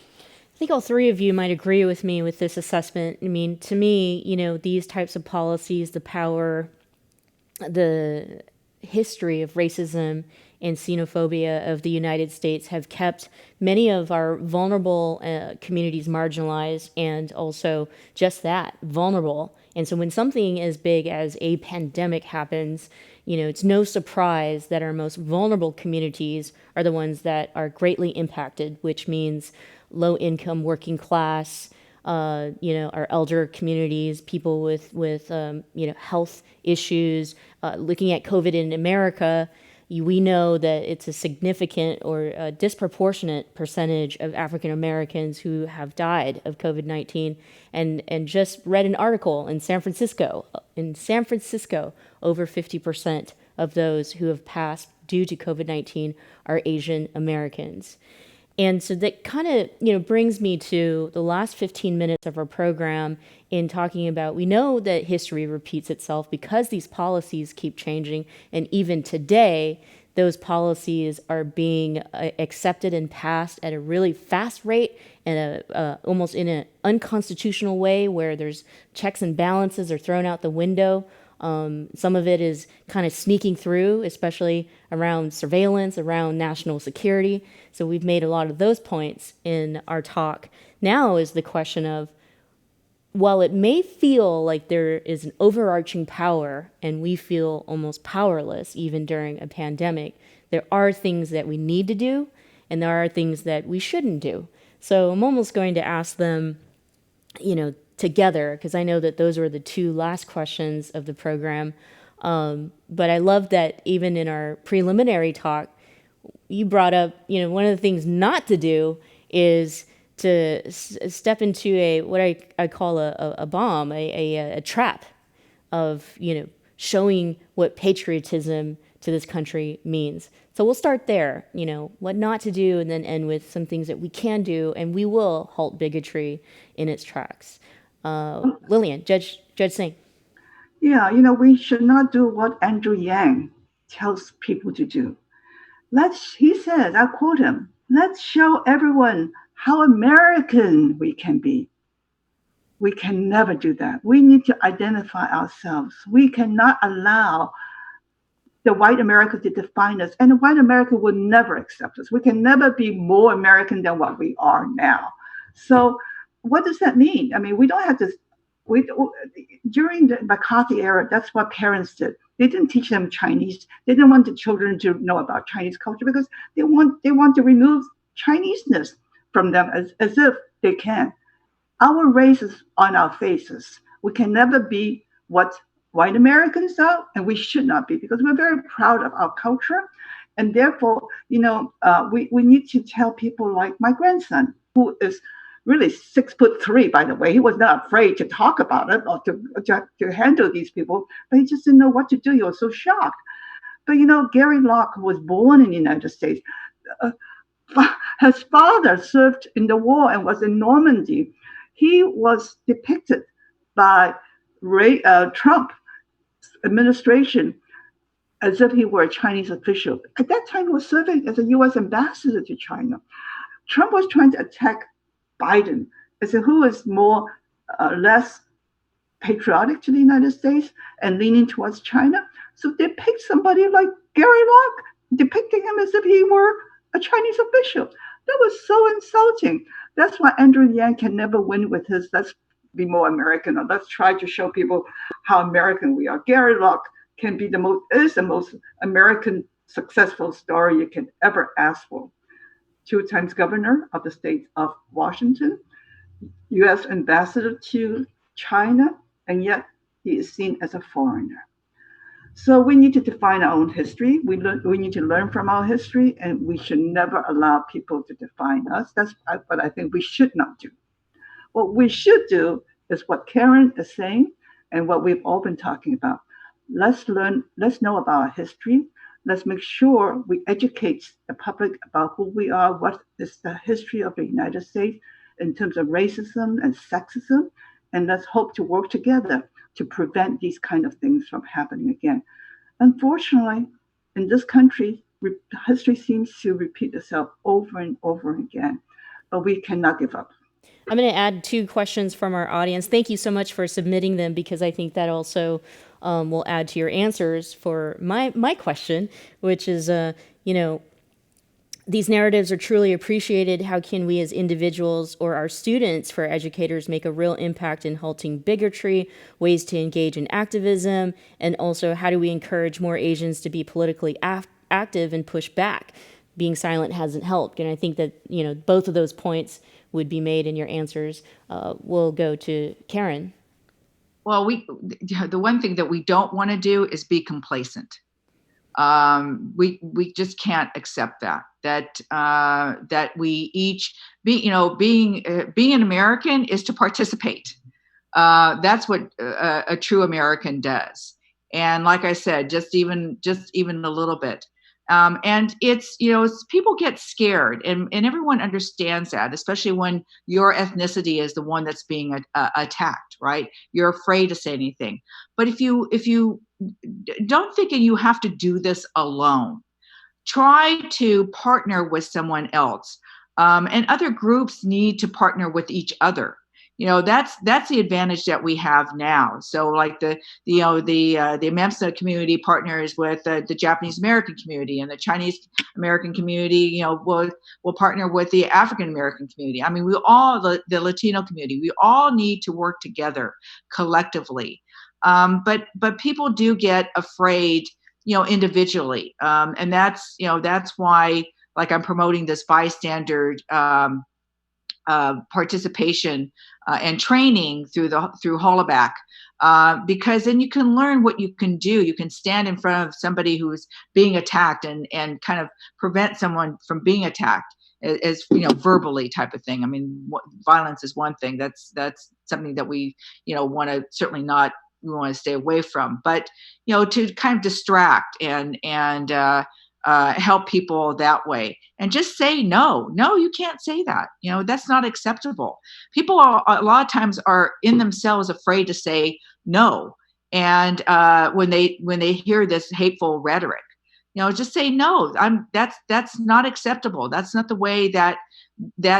I think all three of you might agree with me with this assessment. I mean, to me, these types of policies, the power, the history of racism and xenophobia of the United States have kept many of our vulnerable communities marginalized, and also just that, vulnerable. And so when something as big as a pandemic happens, it's no surprise that our most vulnerable communities are the ones that are greatly impacted, which means low income, working class, our elder communities, people with health issues. Looking at COVID in America, we know that it's a significant or a disproportionate percentage of African Americans who have died of COVID-19. And just read an article in San Francisco, over 50% of those who have passed due to COVID-19 are Asian Americans. And so that kind of, brings me to the last 15 minutes of our program in talking about, we know that history repeats itself because these policies keep changing. And even today, those policies are being accepted and passed at a really fast rate and almost in an unconstitutional way, where there's checks and balances are thrown out the window. Some of it is kind of sneaking through, especially around surveillance, around national security. So we've made a lot of those points in our talk. Now is the question of, while it may feel like there is an overarching power and we feel almost powerless even during a pandemic, there are things that we need to do and there are things that we shouldn't do. So I'm almost going to ask them, together, because I know that those were the two last questions of the program. But I love that even in our preliminary talk, you brought up, one of the things not to do is to step into what I call a bomb, a trap of, showing what patriotism to this country means. So we'll start there, what not to do, and then end with some things that we can do, and we will halt bigotry in its tracks. Lillian, Judge Singh. Yeah, we should not do what Andrew Yang tells people to do. He says, I quote him, let's show everyone how American we can be. We can never do that. We need to identify ourselves. We cannot allow the white America to define us, and the white America will never accept us. We can never be more American than what we are now. So what does that mean? I mean, we don't have to. We during the McCarthy era, that's what parents did. They didn't teach them Chinese. They didn't want the children to know about Chinese culture because they want to remove Chineseness from them as if they can. Our race is on our faces. We can never be what white Americans are, and we should not be because we're very proud of our culture. And therefore, we need to tell people like my grandson, who is really 6'3", by the way. He was not afraid to talk about it or to handle these people, but he just didn't know what to do. He was so shocked. But Gary Locke, who was born in the United States, his father served in the war and was in Normandy. He was depicted by Trump administration as if he were a Chinese official. At that time, he was serving as a U.S. ambassador to China. Trump was trying to attack Biden as to who is less patriotic to the United States and leaning towards China. So they picked somebody like Gary Locke, depicting him as if he were a Chinese official. That was so insulting. That's why Andrew Yang can never win with his "let's be more American" or "let's try to show people how American we are." Gary Locke can be the most American successful story you can ever ask for. 2 times governor of the state of Washington, U.S. ambassador to China, and yet he is seen as a foreigner. So we need to define our own history. We need to learn from our history, and we should never allow people to define us. That's what I think we should not do. What we should do is what Karen is saying and what we've all been talking about. Let's know about our history. Let's make sure we educate the public about who we are, what is the history of the United States in terms of racism and sexism, and let's hope to work together to prevent these kind of things from happening again. Unfortunately, in this country, history seems to repeat itself over and over again, but we cannot give up. I'm going to add 2 questions from our audience. Thank you so much for submitting them, because I think that also will add to your answers for my question, which is, these narratives are truly appreciated. How can we as individuals or our students, for educators, make a real impact in halting bigotry, ways to engage in activism, and also how do we encourage more Asians to be politically active and push back? Being silent hasn't helped. And I think that, both of those points would be made in your answers. We'll go to Karen. Well, the one thing that we don't want to do is be complacent. We just can't accept that we each being an American is to participate. That's what a true American does. And like I said, just even a little bit. And it's, people get scared, and everyone understands that, especially when your ethnicity is the one that's being attacked, right? You're afraid to say anything. But if you don't think you have to do this alone, try to partner with someone else. And other groups need to partner with each other. That's the advantage that we have now. So like the MEMSA community partners with the Japanese American community, and the Chinese American community, will partner with the African American community. I mean, the Latino community, we all need to work together collectively. But people do get afraid, individually. And that's why, like, I'm promoting this bystander participation and training through Hollaback, because then you can learn what you can do. You can stand in front of somebody who's being attacked and kind of prevent someone from being attacked, as verbally type of thing. I mean, violence is one thing. That's something that we want to certainly not. We want to stay away from, but to kind of distract and help people that way, and just say no, you can't say that. That's not acceptable. People a lot of times are in themselves afraid to say no, and when they hear this hateful rhetoric, just say no. That's not acceptable. That's not the way that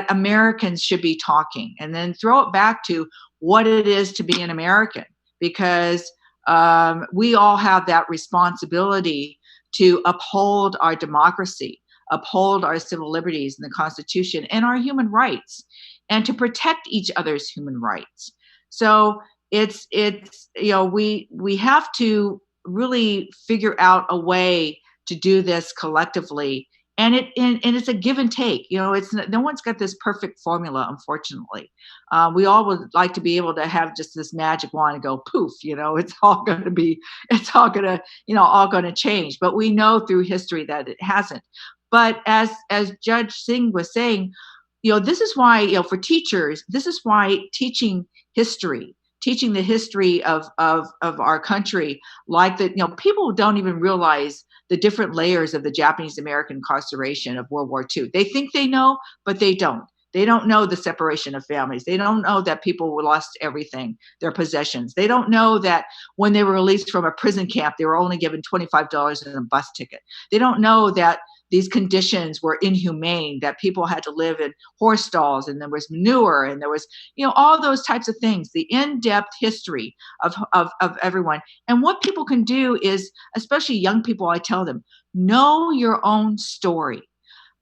Americans should be talking, and then throw it back to what it is to be an American, because we all have that responsibility to uphold our democracy, uphold our civil liberties and the Constitution and our human rights. and to protect each other's human rights. So it's we have to really figure out a way to do this collectively, and it's a give and take. It's no one's got this perfect formula, unfortunately. We all would like to be able to have just this magic wand and go poof. It's all going to change. But we know through history that it hasn't. But as Judge Singh was saying, this is why, for teachers, this is why teaching the history of our country, like that, people don't even realize the different layers of the Japanese American incarceration of World War II. They think they know, but they don't. They don't know the separation of families. They don't know that people lost everything, their possessions. They don't know that when they were released from a prison camp, they were only given $25 in a bus ticket. They don't know that these conditions were inhumane, that people had to live in horse stalls, and there was manure, and there was, all those types of things, the in-depth history of everyone. And what people can do is, especially young people, I tell them, know your own story.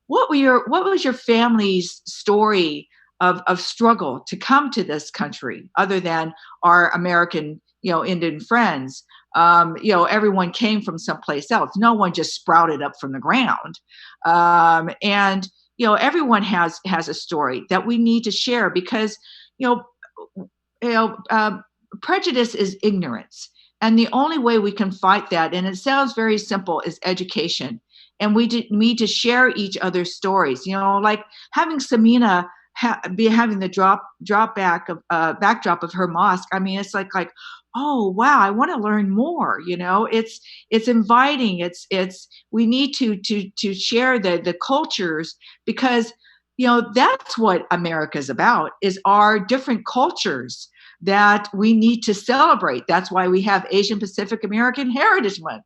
What was your family's story of struggle to come to this country, other than our American, Indian friends? Everyone came from someplace else. No one just sprouted up from the ground. And everyone has a story that we need to share, because, prejudice is ignorance. And the only way we can fight that, and it sounds very simple, is education. And we need to share each other's stories, like having Samina having the backdrop of her mosque. I mean, it's like, oh, wow, I want to learn more. It's inviting. We need to share the cultures, because, that's what America's about, is our different cultures that we need to celebrate. That's why we have Asian Pacific American Heritage Month,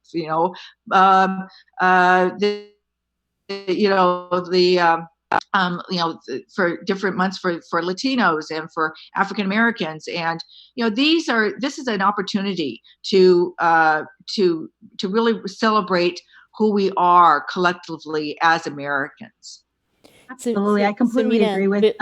for different months for Latinos and for African Americans. And, this is an opportunity to really celebrate who we are collectively as Americans. Absolutely. I completely agree with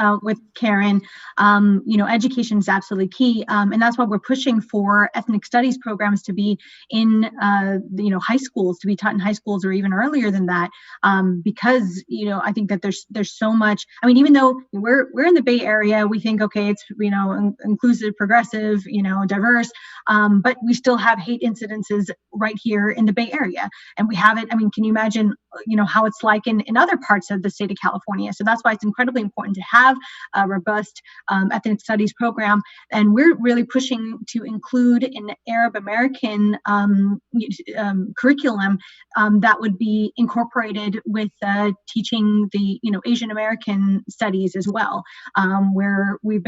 Karen. Education is absolutely key. And that's why we're pushing for ethnic studies programs to be in, high schools, to be taught in high schools, or even earlier than that. Because, I think that there's so much. I mean, even though we're in the Bay Area, we think, okay, it's, inclusive, progressive, diverse, but we still have hate incidences right here in the Bay Area. And we have it. I mean, can you imagine, how it's like in other parts of the state of California? So that's why it's incredibly important to have a robust ethnic studies program. And we're really pushing to include an Arab American curriculum that would be incorporated with teaching the Asian American studies as well, where there's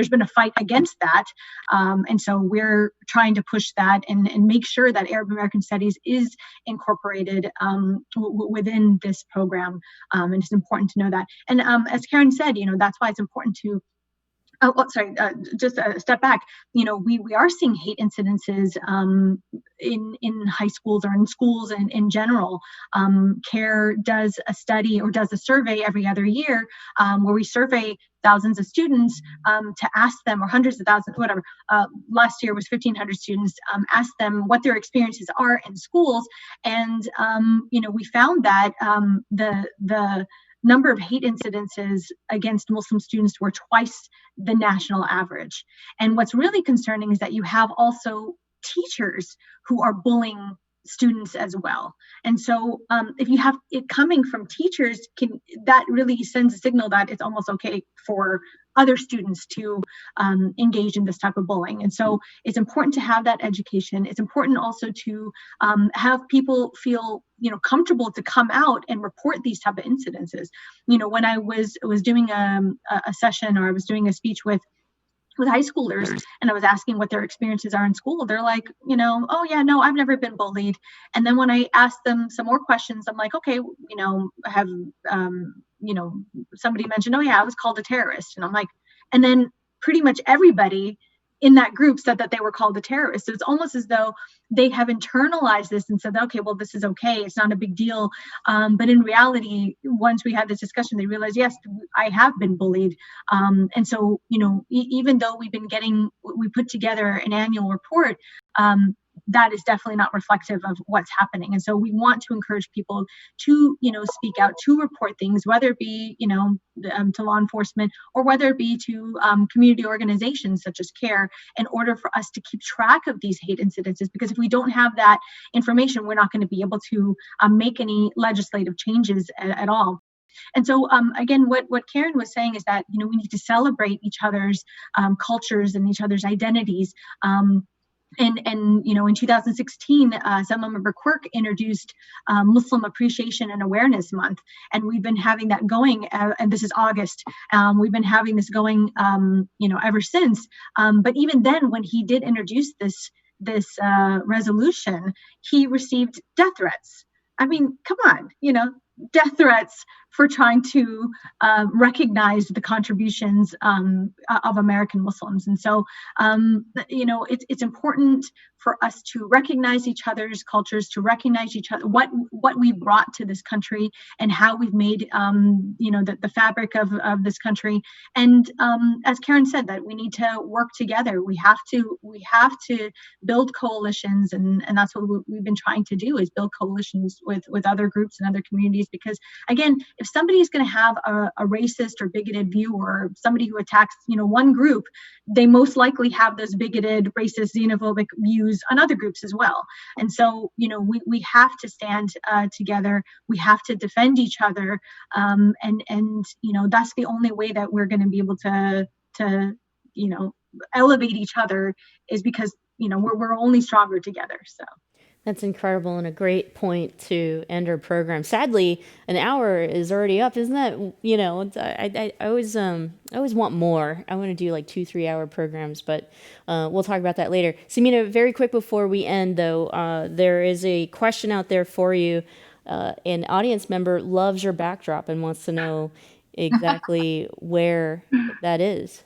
been a fight against that, and so we're trying to push that and make sure that Arab American studies is incorporated within this program. And it's important to know that. And as Karen said, that's why it's important to just a step back. We are seeing hate incidences in high schools, or in schools in general. CARE does a study, or does a survey every other year, where we survey thousands of students to ask them, or hundreds of thousands, whatever. Last year was 1,500 students. Ask them what their experiences are in schools, and we found that the number of hate incidences against Muslim students were twice the national average. And what's really concerning is that you have also teachers who are bullying students as well. And so if you have it coming from teachers, that really sends a signal that it's almost okay for other students to engage in this type of bullying. And so it's important to have that education. It's important also to have people feel comfortable to come out and report these type of incidences. When I was doing a session, or I was doing a speech with high schoolers, and I was asking what their experiences are in school, they're like, oh yeah, no, I've never been bullied. And then when I asked them some more questions, I'm like, okay, have somebody mentioned, oh yeah, I was called a terrorist. And I'm like, and then pretty much everybody in that group said that they were called a terrorist. So it's almost as though they have internalized this and said, okay, well, this is okay. It's not a big deal. But in reality, once we had this discussion, they realized, yes, I have been bullied. And so, even though we put together an annual report, that is definitely not reflective of what's happening. And so we want to encourage people to, speak out, to report things, whether it be, to law enforcement or whether it be to community organizations such as CARE, in order for us to keep track of these hate incidences. Because if we don't have that information, we're not going to be able to make any legislative changes at all. And so, again, what Karen was saying is that, we need to celebrate each other's cultures and each other's identities. And in 2016, Assemblymember Quirk introduced Muslim Appreciation and Awareness Month, and we've been having that going. And this is August. We've been having this going, ever since. But even then, when he did introduce this resolution, he received death threats. I mean, come on, death threats for trying to recognize the contributions of American Muslims. And so, it's important for us to recognize each other's cultures, to recognize each other, what we brought to this country and how we've made, the fabric of this country. And as Karen said, that we need to work together. We have to build coalitions, and that's what we've been trying to do, is build coalitions with other groups and other communities. Because again, if somebody is going to have a racist or bigoted view, or somebody who attacks, one group, they most likely have those bigoted, racist, xenophobic views on other groups as well. And so, we have to stand together. We have to defend each other. And that's the only way that we're going to be able to elevate each other, is because, we're only stronger together. So. That's incredible, and a great point to end our program. Sadly, an hour is already up, isn't that? I always want more. I want to do like 2-3 hour programs, but we'll talk about that later. Samina, very quick before we end, though, there is a question out there for you. An audience member loves your backdrop and wants to know exactly where that is.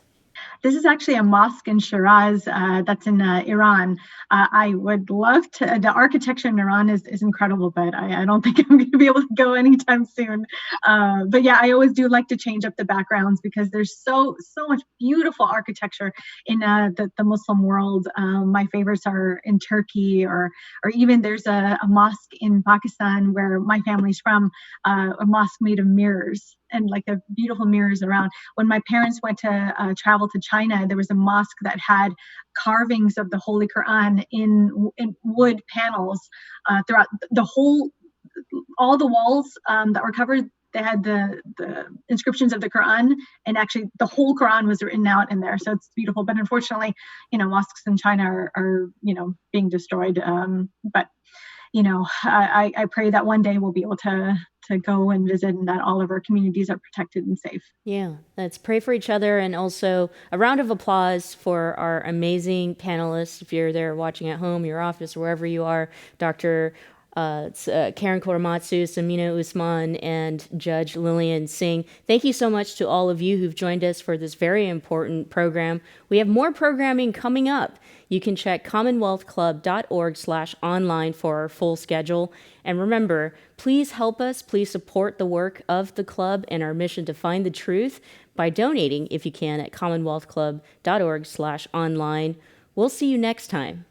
This is actually a mosque in Shiraz that's in Iran. I would love to. The architecture in Iran is incredible, but I don't think I'm going to be able to go anytime soon. But yeah, I always do like to change up the backgrounds, because there's so much beautiful architecture in the Muslim world. My favorites are in Turkey, or even there's a mosque in Pakistan where my family's from, a mosque made of mirrors, and like the beautiful mirrors around. When my parents went to travel to China, there was a mosque that had carvings of the Holy Quran in wood panels throughout all the walls that were covered. They had the inscriptions of the Quran, and actually the whole Quran was written out in there. So it's beautiful. But unfortunately, mosques in China are being destroyed. But I pray that one day we'll be able to go and visit, and that all of our communities are protected and safe. Yeah, let's pray for each other. And also a round of applause for our amazing panelists. If you're there watching at home, your office, or wherever you are, Dr. Karen Korematsu, Samina Usman, and Judge Lillian Singh. Thank you so much to all of you who've joined us for this very important program. We have more programming coming up. You can check commonwealthclub.org/online for our full schedule. And remember, please help us. Please support the work of the club and our mission to find the truth by donating, if you can, at commonwealthclub.org/online. We'll see you next time.